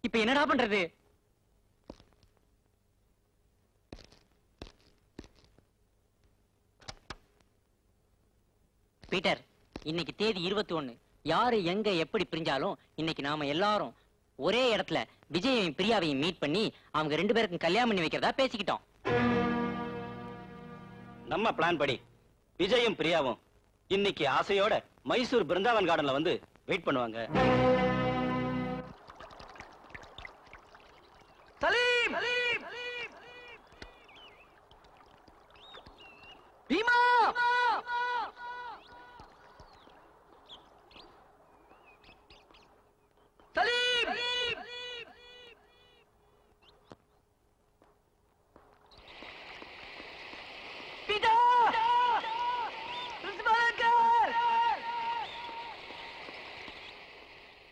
இப்ப என்னடா பண்றது? பீட்டர், இன்னைக்கு தேதி 21. யாரு எங்க எப்படி பிரிஞ்சாலும் இன்னைக்கு நாம எல்லாரும் ஒரே இடத்துல விஜயையும் பிரியாவையும் மீட் பண்ணி அவங்க 2 பேருக்கும் கல்யாணம் பண்ணி வைக்கிறதா பேசிக்கிட்டோம். நம்ம பிளான் படி விஜயும் பிரியாவும் இன்னைக்கு ஆசையோட மைசூர் பிருந்தாவன் கார்டன்ல வந்து வெயிட் பண்ணுவாங்க. சலீம்! பீமா! சலீம்! பீட்டா! Principal uncle!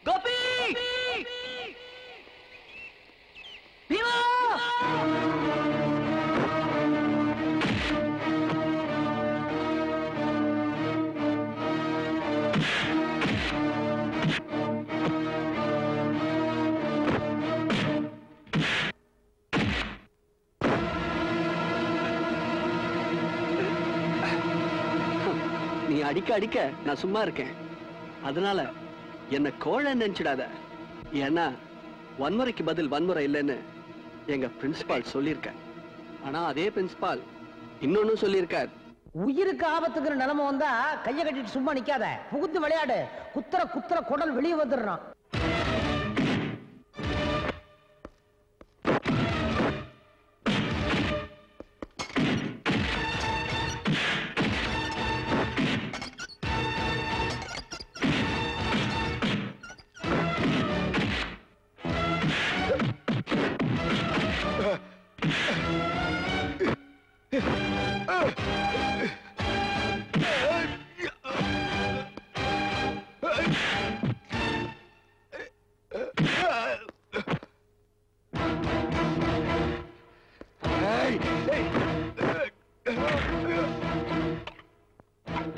கோபி! பீமா! நீ அடிக்க அடிக்க நான் சும்மா இருக்கேன். அதனால என்ன கோழை நினைச்சிடாத. ஏன்னா வன்முறைக்கு பதில் வன்முறை இல்லைன்னு எங்க பிரின்சிபால் சொல்லியிருக்க. ஆனா அதே பிரின்சிபால் இன்னொன்னு சொல்லியிருக்கார். உயிருக்கு ஆபத்துக்குற நிலைமை வந்தா கைய கட்டிட்டு சும்மா நிக்காத, புகுந்து விளையாடு. குத்துற குத்துற குடல் வெளியே வந்துடுறான்.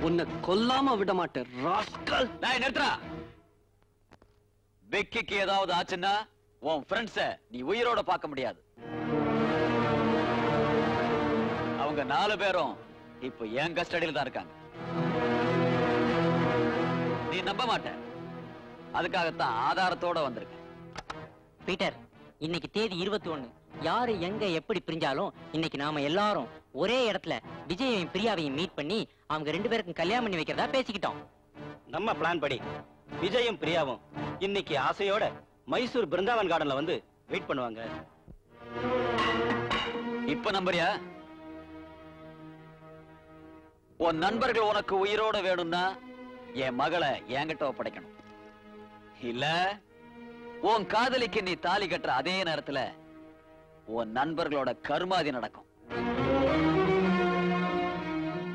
உன்னை கொல்லாம விட மாட்டேன் ராஸ்கல். நான் நிறுத்துறா. வெக்கிக்கு ஏதாவது ஆச்சுன்னா உன் ஃப்ரெண்ட்ஸ நீ உயிரோட பார்க்க முடியாது. அவங்க 4 பேரும் இப்ப என் கஸ்டடியில தான் இருக்காங்க. நீ நம்ப மாட்ட. அதுக்காகத்தான் ஆதாரத்தோட வந்திருக்க. பீட்டர், இன்னைக்கு தேதி 21. யாரு எங்க எப்படி பிரிஞ்சாலும் இன்னைக்கு நாம எல்லாரும் ஒரே இடத்துல விஜயையும் பிரியாவையும் மீட் பண்ணி அவங்க 2 பேருக்கும் கல்யாணம் பண்ணி வைக்கிறதா பேசிக்கிட்டோம். நம்ம பிளான் படி விஜயும் பிரியாவும் இன்னைக்கு ஆசையோட மைசூர் பிருந்தாவன் கார்டன்ல வந்து வெயிட் பண்ணுவாங்க. இப்ப நம்புறியா? உன் நண்பர்கள் உனக்கு உயிரோட வேணும்னா என் மகளை என்கிட்ட ஒப்படைக்கணும். இல்ல உன் காதலிக்கு நீ தாலி கட்டுற அதே நேரத்துல உன் நண்பர்களோட கருமாதி நடக்கும்.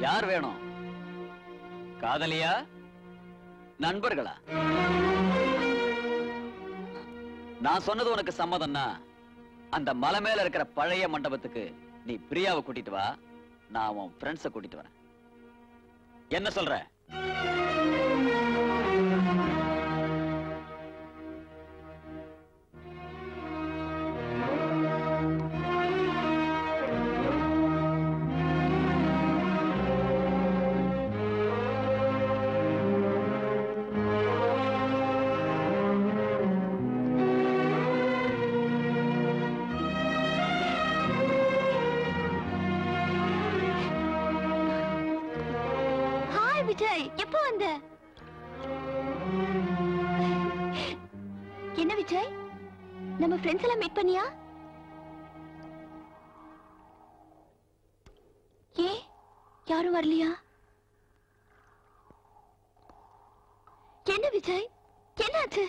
யார் வேணும்? காதலியா, நண்பர்களா? நான் சொன்னது உனக்கு சம்மதம்னா அந்த மலை மேல இருக்கிற பழைய மண்டபத்துக்கு நீ பிரியாவை கூட்டிட்டு வா. நான் உன் ஃப்ரெண்ட்ஸ கூட்டிட்டு வரேன். என்ன சொல்ற? விஜய், எப்போ வந்த? என்ன விஜய், நம்ம ஃப்ரெண்ட்ஸ் எல்லாம் மீட் பண்ணியா? ஏ, யாரும் வரலையா? என்ன விஜய், என்னாச்சு?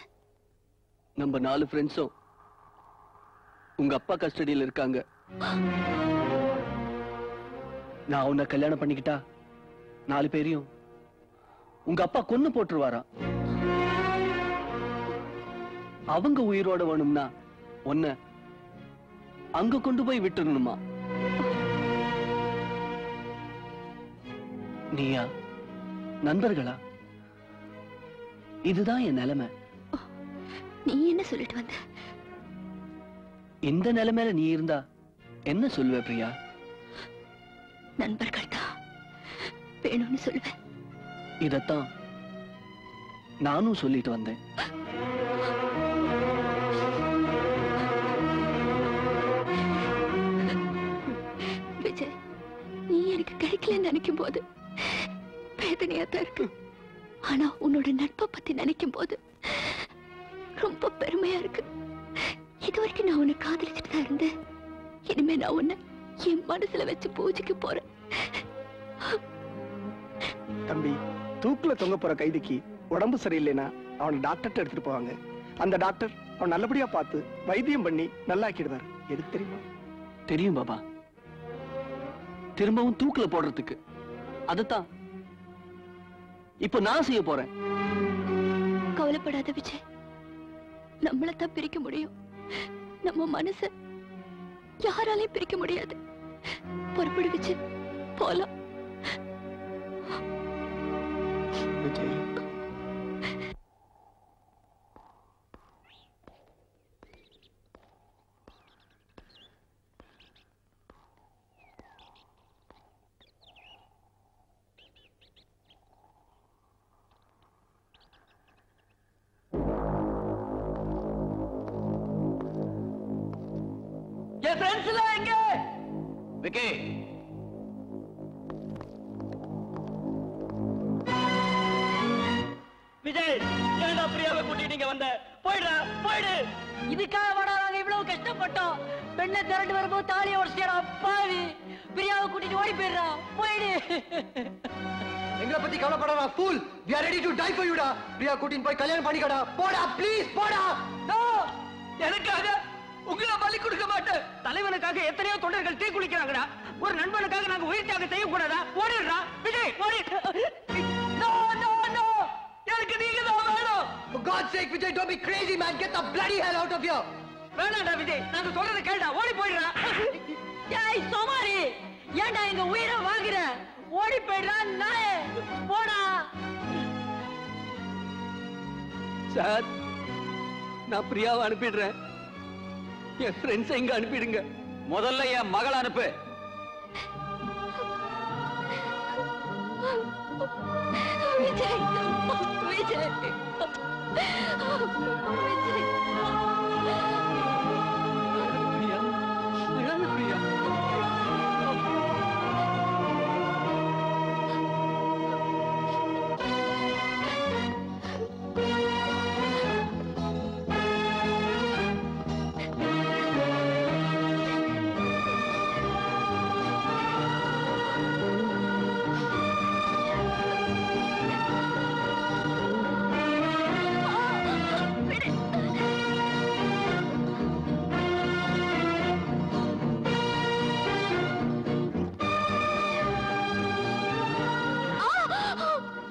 நம்ம 4 ஃப்ரெண்ட்ஸும் உங்க அப்பா கஸ்டடியில் இருக்காங்க. நான் உன்னை கல்யாணம் பண்ணிக்கிட்டா 4 பேரையும் உங்க அப்பா கொன்னு போட்டுருவாரா. அவங்க உயிரோட வேணும்னா உன்னை அங்க கொண்டு போய் விட்டுறணுமா? நீயா, நண்பர்களா? இதுதான் என் நிலைமை. நீ என்ன சொல்லிட்டு வந்த? இந்த நிலைமையில நீ இருந்தா என்ன சொல்லுவ பிரியா? நண்பர்கள் தான் வேணும்னு சொல்லுவேன். இதத்தான் நானும் சொல்லிட்டு வந்தேன். விஜய், நீ எனக்கு கிடைக்கலன்னு நினைக்கும் போது வேதனையா தான் இருக்கு. ஆனா உன்னோட நட்பை பத்தி நினைக்கும் போது ரொம்ப பெருமையா இருக்கு. இதுவரைக்கும் நான் உன்னை காதலிச்சுட்டு தான் இருந்தேன். இனிமே நான் உன்னை என் மனசுல வச்சு பூஜைக்கு போறேன். தம்பி, தூக்குல தொங்க போற கைதிக்கு உடம்பு சரியில்லைன்னா அவனை டாக்டர்கிட்ட எடுத்துட்டு போவாங்க. அந்த டாக்டர் அவன் நல்லபடியா பார்த்து வைத்தியம் பண்ணி நல்லாக்கிடுவார். எதுக்கு தெரியுமா? தெரியும் பாபா. திரும்பவும் தூக்குல போடுறதுக்கு. அதுதான் இப்ப நான் செய்ய போறேன். கவலைப்படாத விஜய், நம்மளத்தான் பிரிக்க முடியும். நம்ம மனச யாராலையும் பிரிக்க முடியாது. புறப்படு விஜய், போலாம். விஜய், என் ஃப்ரெண்ட்ஸ் எல்லாம் எங்க? விக்கி, விஜய், ஏன்டா பிரியாவை கூட்டிட்டு வந்த? போயிடுறா, போயிடு. இதுக்காக வாடா நாங்க இவ்வளவு கஷ்டப்பட்டோம். பெண்ணை திரண்டு வரும்போது தாலியை உடைச்சிட்டா பாவி. பிரியாவை கூட்டிட்டு ஓடி போயிடுறா, போயிடு. எங்களை பத்தி கவலைப்படாதா pool. we are ready to die for you டா. பிரியா கூட்டின்னு போய் கல்யாணம் பண்ணிக்கடா. போடா ப்ளீஸ், போடா. No! எனக்காக உங்களை பலி கொடுக்க மாட்டேன். தலைவனுக்காக எத்தனையோ தொண்டர்கள் தீ குளிக்கிறாங்கடா. ஒரு நண்பனுக்காக நாங்க உயிர் தியாகம் செய்யக்கூடாதா? ஓடிடுறா விஜய், ஓடி. No, no, no! எனக்கு நீங்க தான் வேணும். For God's sake, Vijay, don't be crazy, man. Get the bloody hell out of here. வேணாண்டா விஜய், நாங்க சொல்றத கேளுடா, ஓடி போயிடுறா. ஏய் சோமாரி, ஏன்டா எங்க உயிரை வாங்குற? ஓடி போயிடுறா நாயே, போடா. சார், நான் பிரியாவை அனுப்பிடுறேன். என் ஃப்ரெண்ட்ஸ் எங்க அனுப்பிடுங்க. முதல்ல என் மகளை அனுப்பு. விஜய், விஜய், விஜய். பிரியா, அழாத பிரியா.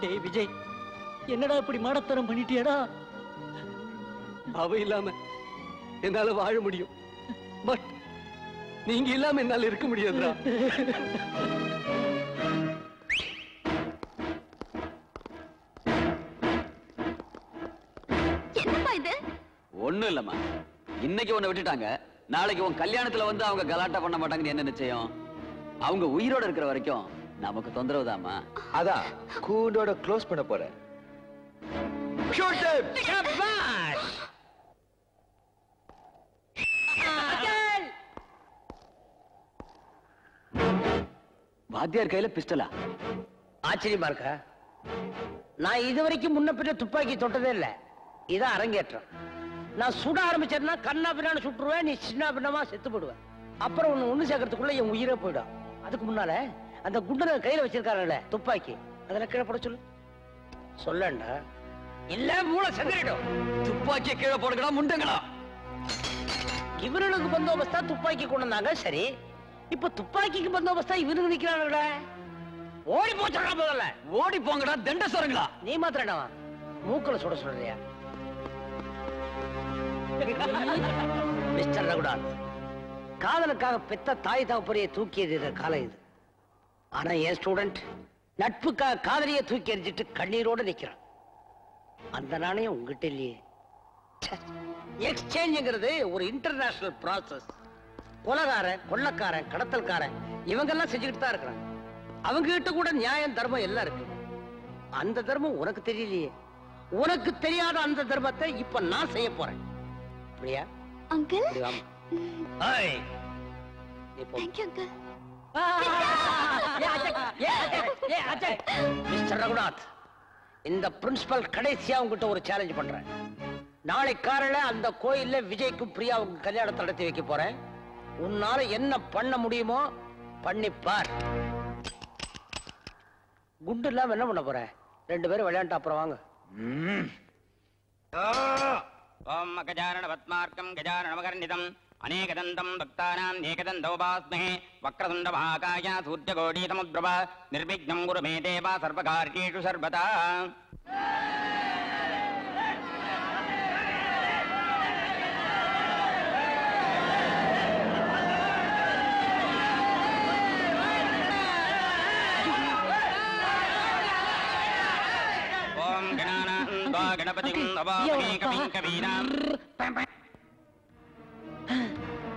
டேய் விஜய், என்னடா இப்படி மாடத்தனம் பண்ணிட்டியடா? அவ இல்லாம என்னால வாழ முடியும். பட் நீங்க இல்லாம என்னால இருக்க முடியாதுடா. என்னப்பா இது? ஒண்ணும் இல்லம்மா, இன்னைக்கு உன்னை விட்டுட்டாங்க, நாளைக்கு உன் கல்யாணத்துல வந்து அவங்க கலாட்டா பண்ண மாட்டாங்கன்னு என்ன நிச்சயம்? அவங்க உயிரோட இருக்கிற வரைக்கும் நமக்கு தொந்தரவு தாமா. அதான் கூண்டோட க்ளோஸ் பண்ண போறேன். வாத்தியார் கையில பிஸ்டலா? ஆச்சரியமா இருக்கா? நான் இதுவரைக்கும் முன்ன பின்ன துப்பாக்கி தொட்டதே இல்ல. இதான் அரங்கேற்றம். நான் சுட ஆரம்பிச்சேன்னா கண்ணா பின்னான்னு சுட்டுருவேன், நீ சின்ன பின்னமா செத்து போடுவேன். அப்புறம் ஒண்ணு சேர்க்கறதுக்குள்ள என் உயிரே போயிடும். அதுக்கு முன்னால அந்த குண்டனை கையில வச்சிருக்காருல்ல துப்பாக்கி, அதெல்லாம் கீழே போட சொல்லு. சொல்லண்டா, இல்ல மூளை செதறிடும். துப்பாக்கியை கீழே போடுங்களா முண்டுங்களா? இவர்களுக்கு பந்தோபஸ்தா துப்பாக்கி கொண்டு வந்தாங்க, சரி. இப்ப துப்பாக்கிக்கு பந்தோபஸ்தா இவனுக்கு நிக்கிறானுடா. ஓடி போச்சுடா முதல்ல. ஓடி போங்கடா தண்ட சொல்லுங்களா? நீ மாத்திரடா மூக்கல சுட சொல்றியா? மிஸ்டர் ரகுடான், காதலுக்காக பெத்த தாய் தகப்பனையே தூக்கி எறிகிற காலம் இது. ஆனா என் ஸ்டூடெண்ட் நட்புக்காக காதலியை தூக்கி எறிஞ்சிட்டு கண்ணீரோட நிக்கிறான். அந்த நாணயம் உங்ககிட்ட இல்லையே. எக்ஸ்சேஞ்சுங்கிறது ஒரு இன்டர்நேஷனல் ப்ராசஸ். கொலகாரன், கொள்ளக்காரன், கடத்தல்காரன் இவங்கெல்லாம் செஞ்சுக்கிட்டு தான் இருக்கிறாங்க. அவங்க கிட்ட கூட நியாயம், தர்மம் எல்லாம் இருக்கு. அந்த தர்மம் உனக்கு தெரியலையே. உனக்கு தெரியாத அந்த தர்மத்தை இப்ப நான் செய்ய போறேன். அப்படியா அங்கிள்? மிஸ்டர் ரகுநாத், இந்த பிரின்சிபல் கடைசியா உங்ககிட்ட ஒரு சேலஞ்ச் பண்றேன். நாளை காலையில அந்த கோயில்ல விஜய்க்கும் பிரியாவுக்கும் கல்யாணத்தை நடத்தி வைக்க போறேன். உன்னால என்ன பண்ண முடியுமோ பண்ணிப்பார். குண்டு இல்லாம என்ன பண்ண போற? 2 பேரும் விளையாண்டு அப்புறம் வாங்க. ஓம் கஜானன பத்மார்க்கம் கஜானனமகர்ணிதம் அநேகதந்தம் பக்தானாம் ஏகதந்தோபாஸ்மஹே வக்ரதுண்ட மகாகாய சூர்யகோடி சமுத்ரவ நிர்விக்னம் குரு மே தேவா சர்வகார்யேஷு சர்வதா.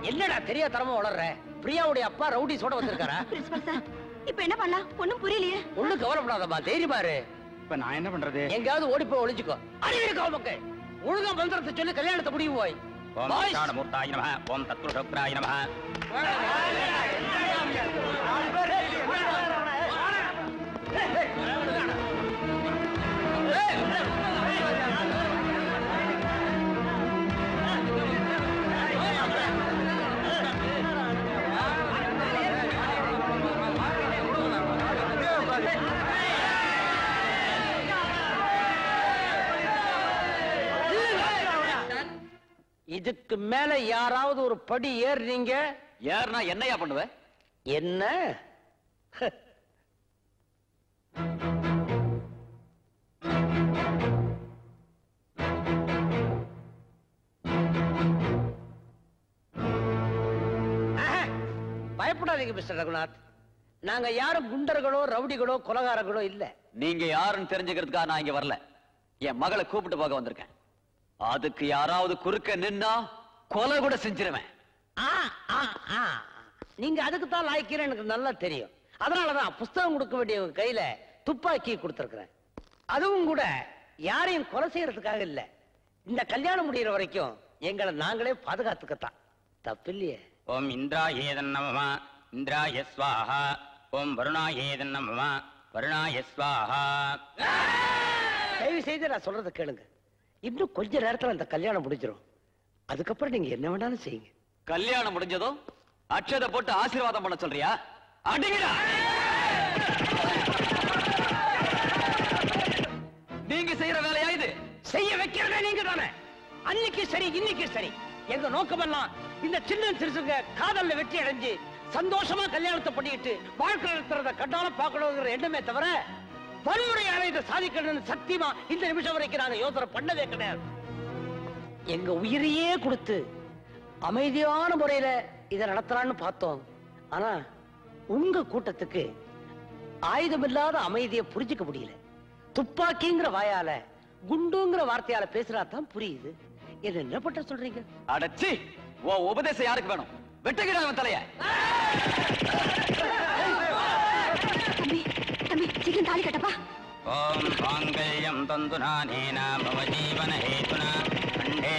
என்னடா தெரியா தரமா வளர்ற? பிரியாவுடைய அப்பா ரவுடிஸோட வந்திருக்காரா? பிரின்சிபல் சார், இப்ப என்ன பண்ணலாம்? ஒண்ணும் புரியலையே. ஒண்ணும் கவலைப்படாதம்மா, தைரியமா இரு. இப்ப நான் என்ன பண்றது? எங்கயாவது ஓடி போய் ஒளிஞ்சுக்கோ. அறிவிருக்கா உமக்கு? ஒழுங்கா மந்திரத்தை சொல்லி கல்யாணத்தை முடிவு போய். ஓம் தட்சாணமூர்த்தாய நமஹ ஓம் தத்புருஷோக்ராய நமஹ. இதுக்கு மேல யாராவது ஒரு படி ஏறுறீங்க? ஏறுனா என்னையா பண்ணுவ? என்ன பயப்படாதீங்க மிஸ்டர் ரகுநாத். நாங்க யாரும் குண்டர்களோ ரவுடிகளோ கொலகாரங்களோ இல்ல. நீங்க யாருன்னு தெரிஞ்சுக்கிறதுக்காக நான் இங்க வரல. என் மகளை கூப்பிட்டு போக வந்திருக்கேன். அதுக்கு யாராவது குறுக்க நின்னா கொலை கூட செஞ்சிருவேன். நீங்க அதுக்கு தான் லாய்க்கிறேன் எனக்கு நல்லா தெரியும். அதனாலதான் புஸ்தகம் கொடுக்க வேண்டியவங்க கையில துப்பாக்கி கொடுத்திருக்கிறேன். அதுவும் கூட யாரையும் கொலை செய்யறதுக்காக இல்ல. இந்த கல்யாணம் முடிகிற வரைக்கும் எங்களை நாங்களே பாதுகாத்துக்கத்தான். தப்பில்லையே. ஓம் இந்திராயேதன் நமம இந்திராய ஸ்வாஹா. ஓம் வருணாயேதன் நமம வருணாய ஸ்வாஹா. தயவு செய்து நான் சொல்றதை கேளுங்க. இன்னும் கொஞ்ச நேரத்துல அந்த கல்யாணம் முடிஞ்சிடும். அதுக்கப்புறம் நீங்க என்ன வேணாலும் செய்யுங்க. கல்யாணம் முடிஞ்சதும் அட்சதை போட்டு ஆசீர்வாதம் பண்ண சொல்றியா? அடிங்கடா. நீங்க செய்யற வேலையா இது? செய்ய வைக்கிறதே நீங்க தானே. அன்னைக்கு சரி இன்னைக்கு சரி எங்க நோக்கமெல்லாம் இந்த சின்ன சிறுசுங்க காதல்ல வெற்றி அடைஞ்சு சந்தோஷமா கல்யாணத்தை பண்ணிட்டு வாழ்க்கை நடத்துறத கண்டால பார்க்கணுங்கிற எண்ணமே தவிர வன்முறையால இதை சாதிக்கணும்னு சத்தியமா இந்த நிமிஷம் வரைக்கும் நாங்க யோசனை பண்ணவே கிடையாது. எங்க உயிரையே கொடுத்து அமைதியான முறையில இதை நடத்தலான்னு பார்த்தோம். ஆனா உங்க கூட்டத்துக்கு ஆயுதமில்லாத அமைதியை புரிஞ்சுக்க முடியல. துப்பாக்கிங்கிற வாயால குண்டுங்கிற வார்த்தையால பேசுறாதான் புரியுது. என்ன பண்ற சொல்றீங்க? அடச்சி, உன் உபதேசம் யாருக்கு வேணும்? வெட்டுகிறா அவன் தலைய. தம்பி தம்பி சீக்கிரம் தாலி கட்டப்பா. ஓம் மாங்கல்யம் தந்துநானேன மம ஜீவன ஹேதுனா கண்டே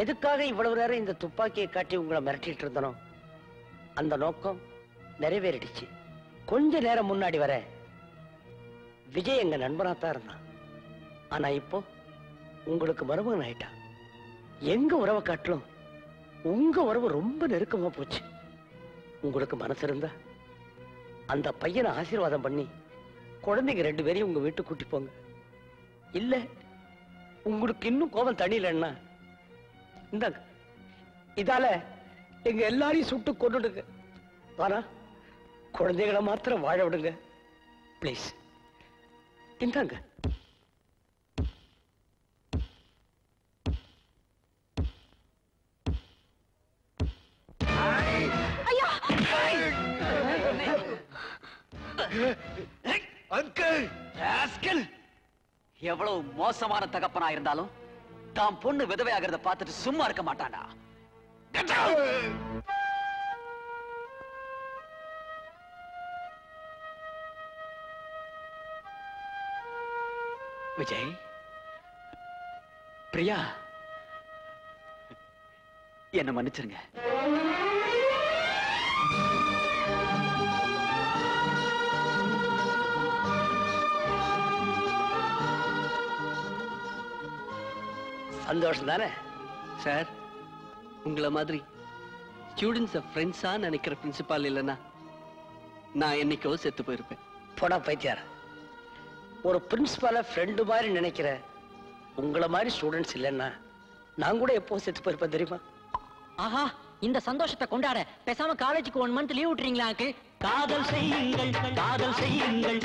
எதுக்காக இவ்வளவு நேரம் இந்த துப்பாக்கியை காட்டி உங்களை மிரட்டிட்டு இருந்தனோ அந்த நோக்கம் நிறைவேறிடுச்சு. கொஞ்ச நேரம் முன்னாடி வர விஜய் எங்க நண்பனாத்தான் இருந்தான். ஆனா இப்போ உங்களுக்கு மருமகன் ஆயிட்டா. எங்க உறவை காட்டிலும் உங்க உறவு ரொம்ப நெருக்கமா போச்சு. உங்களுக்கு மனசு இருந்தா அந்த பையனை ஆசீர்வாதம் பண்ணி குழந்தைங்க 2 பேரையும் உங்க வீட்டுக்கு கூட்டி போங்க. இல்ல உங்களுக்கு இன்னும் கோபம் தணியலன்னா இந்தாங்க, இதால எங்க எல்லாரையும் சுட்டு கொண்டுடுங்க. ஆனா குழந்தைகளை மாத்திரம் வாழ விடுங்க பிளீஸ். இந்தாங்க. எவ்வளவு மோசமான தகப்பனா இருந்தாலும் தாம் பொண்ணு விதவையாகிறத பார்த்துட்டு சும்மா இருக்க மாட்டானா? விஜய், பிரியா, என்ன மன்னிச்சிருங்க. சந்தோஷம் தானே சார்? உங்களை மாதிரி ஸ்டூடெண்ட்ஸை ஃப்ரெண்ட்ஸா நினைக்கிற பிரின்சிபால் இல்லைன்னா நான் என்னைக்கோ செத்து போயிருப்பேன். போடா பைத்தியார. ஒரு பிரின்சிபால ஃப்ரெண்டு மாதிரி நினைக்கிற உங்களை மாதிரி ஸ்டூடெண்ட்ஸ் இல்லைன்னா நான் கூட எப்போ செத்து போயிருப்பேன் தெரியுமா? ஆஹா, இந்த சந்தோஷத்தை கொண்டாட பேசாம காலேஜுக்கு 1 மந்த் லீவ் விட்டுறீங்களா? காதல் செய்யுங்கள், காதல் செய்யுங்கள்.